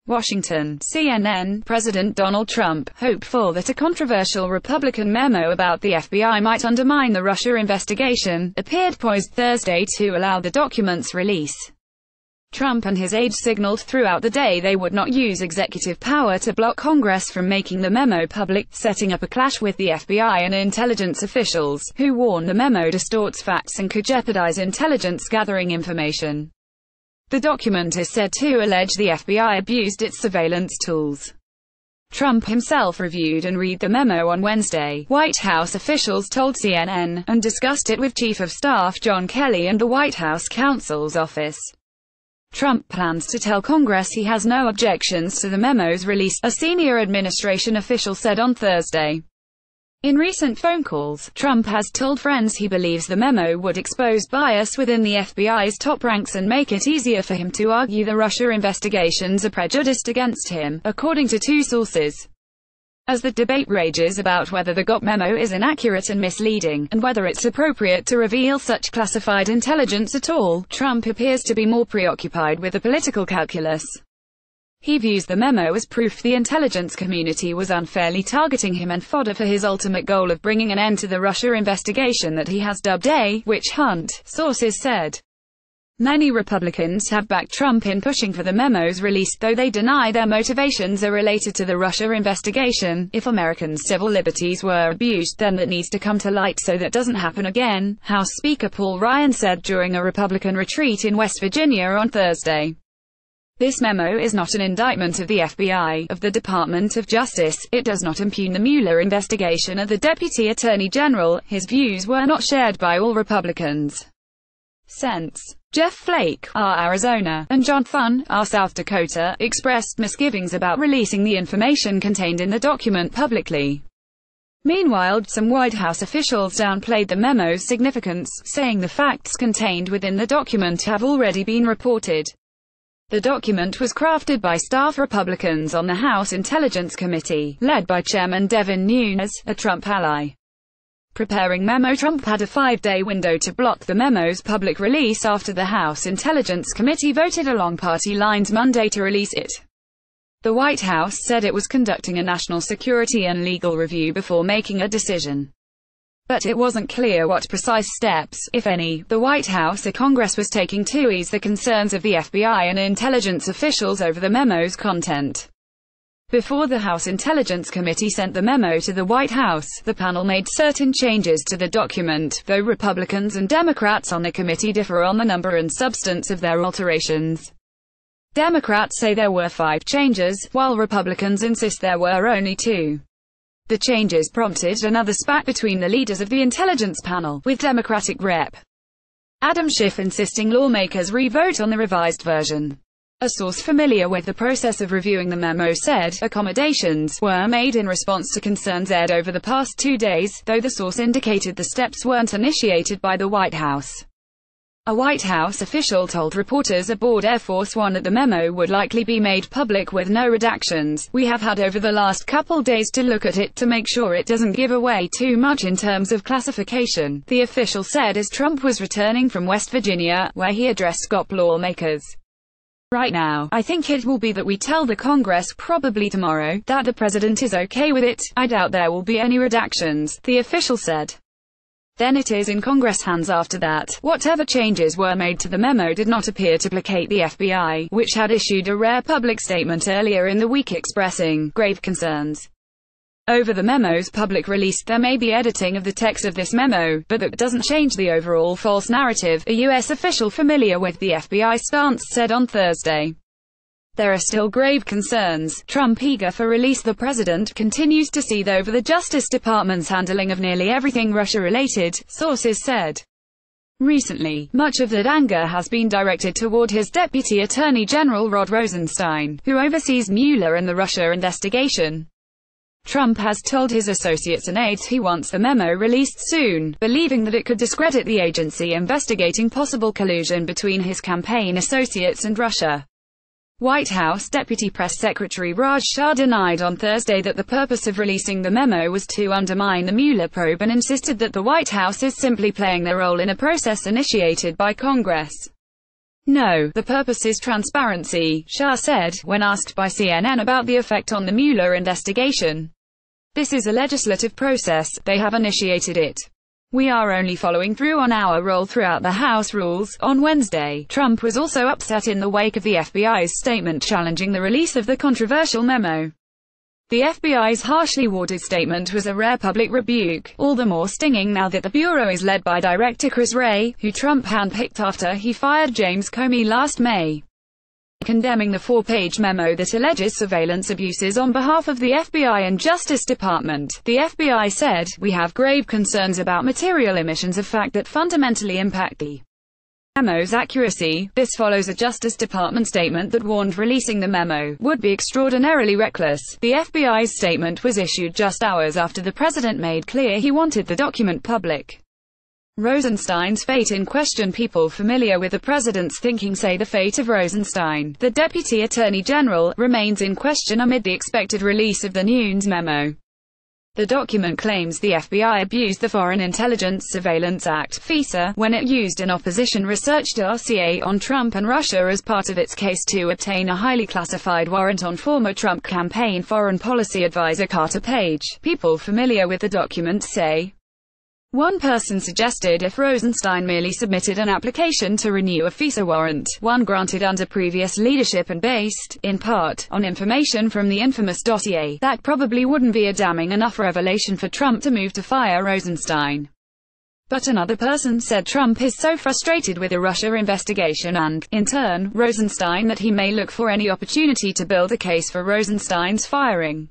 Washington, CNN, President Donald Trump, hopeful that a controversial Republican memo about the FBI might undermine the Russia investigation, appeared poised Thursday to allow the document's release. Trump and his aides signaled throughout the day they would not use executive power to block Congress from making the memo public, setting up a clash with the FBI and intelligence officials, who warn the memo distorts facts and could jeopardize intelligence-gathering information. The document is said to allege the FBI abused its surveillance tools. Trump himself reviewed and read the memo on Wednesday, White House officials told CNN, and discussed it with Chief of Staff John Kelly and the White House counsel's office. Trump plans to tell Congress he has no objections to the memo's release, a senior administration official said on Thursday. In recent phone calls, Trump has told friends he believes the memo would expose bias within the FBI's top ranks and make it easier for him to argue the Russia investigations are prejudiced against him, according to two sources. As the debate rages about whether the GOP memo is inaccurate and misleading, and whether it's appropriate to reveal such classified intelligence at all, Trump appears to be more preoccupied with the political calculus. He views the memo as proof the intelligence community was unfairly targeting him and fodder for his ultimate goal of bringing an end to the Russia investigation that he has dubbed a witch hunt, sources said. Many Republicans have backed Trump in pushing for the memo's release, though they deny their motivations are related to the Russia investigation. If American civil liberties were abused, then that needs to come to light so that doesn't happen again, House Speaker Paul Ryan said during a Republican retreat in West Virginia on Thursday. This memo is not an indictment of the FBI, of the Department of Justice. It does not impugn the Mueller investigation of the Deputy Attorney General. His views were not shared by all Republicans. Since Jeff Flake, R. Arizona, and John Thune, R. South Dakota, expressed misgivings about releasing the information contained in the document publicly. Meanwhile, some White House officials downplayed the memo's significance, saying the facts contained within the document have already been reported. The document was crafted by staff Republicans on the House Intelligence Committee, led by Chairman Devin Nunes, a Trump ally. Preparing memo. Trump had a 5-day window to block the memo's public release after the House Intelligence Committee voted along party lines Monday to release it. The White House said it was conducting a national security and legal review before making a decision. But it wasn't clear what precise steps, if any, the White House or Congress was taking to ease the concerns of the FBI and intelligence officials over the memo's content. Before the House Intelligence Committee sent the memo to the White House, the panel made certain changes to the document, though Republicans and Democrats on the committee differ on the number and substance of their alterations. Democrats say there were 5 changes, while Republicans insist there were only 2. The changes prompted another spat between the leaders of the intelligence panel, with Democratic Rep. Adam Schiff insisting lawmakers re-vote on the revised version. A source familiar with the process of reviewing the memo said, accommodations were made in response to concerns aired over the past 2 days, though the source indicated the steps weren't initiated by the White House. A White House official told reporters aboard Air Force One that the memo would likely be made public with no redactions. We have had over the last couple days to look at it to make sure it doesn't give away too much in terms of classification, the official said as Trump was returning from West Virginia, where he addressed GOP lawmakers. Right now, I think it will be that we tell the Congress, probably tomorrow, that the president is okay with it. I doubt there will be any redactions, the official said. Then it is in Congress' hands after that. Whatever changes were made to the memo did not appear to placate the FBI, which had issued a rare public statement earlier in the week expressing grave concerns over the memo's public release. There may be editing of the text of this memo, but that doesn't change the overall false narrative, a U.S. official familiar with the FBI stance said on Thursday. There are still grave concerns. Trump, eager for release. The president continues to seethe over the Justice Department's handling of nearly everything Russia-related, sources said. Recently, much of that anger has been directed toward his Deputy Attorney General Rod Rosenstein, who oversees Mueller and the Russia investigation. Trump has told his associates and aides he wants the memo released soon, believing that it could discredit the agency investigating possible collusion between his campaign associates and Russia. White House Deputy Press Secretary Raj Shah denied on Thursday that the purpose of releasing the memo was to undermine the Mueller probe and insisted that the White House is simply playing their role in a process initiated by Congress. No, the purpose is transparency, Shah said, when asked by CNN about the effect on the Mueller investigation. This is a legislative process, they have initiated it. We are only following through on our role throughout the House rules. On Wednesday, Trump was also upset in the wake of the FBI's statement challenging the release of the controversial memo. The FBI's harshly worded statement was a rare public rebuke, all the more stinging now that the Bureau is led by Director Chris Wray, who Trump handpicked after he fired James Comey last May. Condemning the 4-page memo that alleges surveillance abuses on behalf of the FBI and Justice Department, the FBI said, "We have grave concerns about material omissions of fact that fundamentally impact the memo's accuracy." This follows a Justice Department statement that warned releasing the memo would be extraordinarily reckless. The FBI's statement was issued just hours after the president made clear he wanted the document public. Rosenstein's fate in question. People familiar with the president's thinking say the fate of Rosenstein, the deputy attorney general, remains in question amid the expected release of the Nunes memo. The document claims the FBI abused the Foreign Intelligence Surveillance Act (FISA) when it used an opposition research dossier on Trump and Russia as part of its case to obtain a highly classified warrant on former Trump campaign foreign policy advisor Carter Page. People familiar with the document say, one person suggested if Rosenstein merely submitted an application to renew a FISA warrant, one granted under previous leadership and based, in part, on information from the infamous dossier, that probably wouldn't be a damning enough revelation for Trump to move to fire Rosenstein. But another person said Trump is so frustrated with the Russia investigation and, in turn, Rosenstein that he may look for any opportunity to build a case for Rosenstein's firing.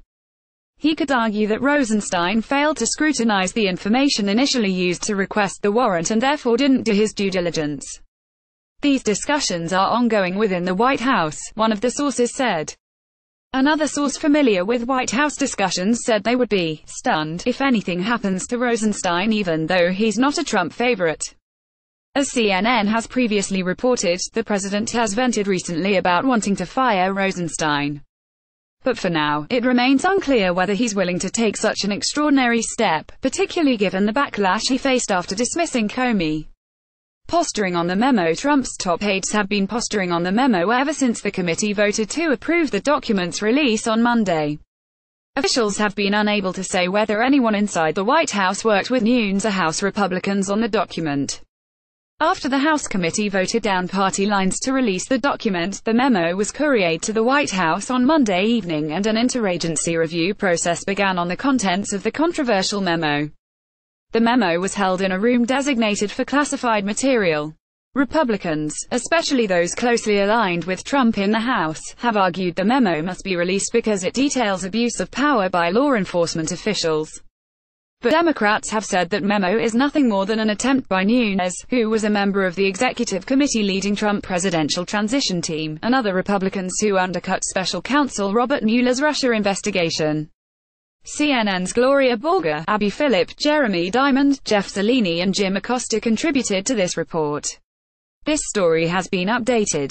He could argue that Rosenstein failed to scrutinize the information initially used to request the warrant and therefore didn't do his due diligence. These discussions are ongoing within the White House, one of the sources said. Another source familiar with White House discussions said they would be stunned if anything happens to Rosenstein even though he's not a Trump favorite. As CNN has previously reported, the president has vented recently about wanting to fire Rosenstein. But for now, it remains unclear whether he's willing to take such an extraordinary step, particularly given the backlash he faced after dismissing Comey. Posturing on the memo. Trump's top aides have been posturing on the memo ever since the committee voted to approve the document's release on Monday. Officials have been unable to say whether anyone inside the White House worked with Nunes or House Republicans on the document. After the House committee voted down party lines to release the document, the memo was couriered to the White House on Monday evening and an interagency review process began on the contents of the controversial memo. The memo was held in a room designated for classified material. Republicans, especially those closely aligned with Trump in the House, have argued the memo must be released because it details abuse of power by law enforcement officials. But Democrats have said that memo is nothing more than an attempt by Nunes, who was a member of the executive committee leading Trump presidential transition team, and other Republicans who undercut special counsel Robert Mueller's Russia investigation. CNN's Gloria Borger, Abby Phillip, Jeremy Diamond, Jeff Cellini and Jim Acosta contributed to this report. This story has been updated.